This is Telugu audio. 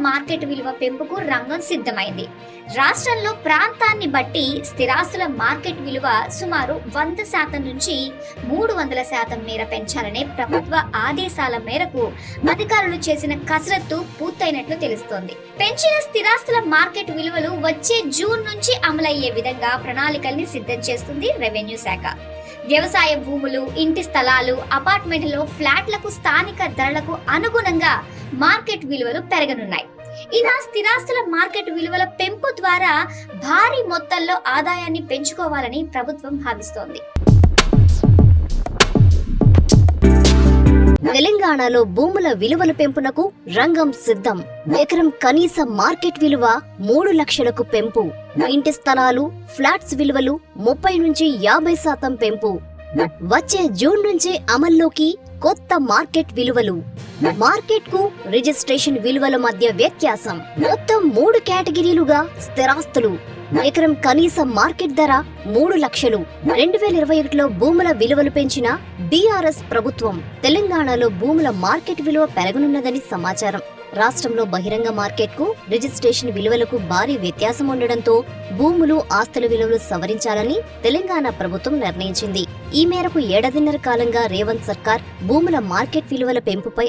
మార్కెట్ విలువ పెంపుకు రంగం సిద్ధమైంది. రాష్ట్రంలో ప్రాంతాన్ని బట్టి స్థిరాస్తుల మార్కెట్ విలువ సుమారు 100% నుంచి 300% మేర పెంచాలనే ప్రభుత్వ ఆదేశాల మేరకు అధికారులు చేసిన కసరత్తు పూర్తయినట్లు తెలుస్తోంది. పెంచిన స్థిరాస్తుల మార్కెట్ విలువలు వచ్చే జూన్ నుంచి అమలయ్యే విధంగా ప్రణాళికల్ని సిద్ధం చేస్తుంది రెవెన్యూ శాఖ. వ్యవసాయ భూములు, ఇంటి స్థలాలు, అపార్ట్మెంట్లలో ఫ్లాట్లకు స్థానిక ధరలకు అనుగుణంగా మార్కెట్ విలువలు పెరగనున్నాయి. ఇలా స్థిరాస్తుల మార్కెట్ విలువల పెంపు ద్వారా భారీ మొత్తంలో ఆదాయాన్ని పెంచుకోవాలని ప్రభుత్వం భావిస్తోంది. తెలంగాణలో భూముల విలువల పెంపునకు రంగం సిద్ధం. ఎకరం కనీస మార్కెట్ విలువ 3 లక్షలకు పెంపు. ఇంటి స్థలాలు, ఫ్లాట్స్ విలువలు 30 నుంచి 50% పెంపు. వచ్చే జూన్ నుంచి అమల్లోకి కొత్త మార్కెట్ విలువలు. మార్కెట్ కు రిజిస్ట్రేషన్ విలువల మధ్య వ్యత్యాసం. మొత్తం 3 కేటగిరీలుగా స్థిరాస్తులు. ఎకరం కనీస మార్కెట్ ధర 3 లక్షలు. 2021లో భూముల విలువలు పెంచిన బీఆర్ఎస్ ప్రభుత్వం. తెలంగాణలో భూముల మార్కెట్ విలువ పెరగనున్నదని సమాచారం. రాష్ట్రంలో బహిరంగ మార్కెట్ కు రిజిస్ట్రేషన్ విలువలకు భారీ వ్యత్యాసం ఉండడంతో భూములు, ఆస్తుల విలువలు సవరించాలని తెలంగాణ ప్రభుత్వం నిర్ణయించింది. ఈ మేరకు 7.5 కాలంగా రేవంత్ సర్కార్ భూముల మార్కెట్ విలువల పెంపుపై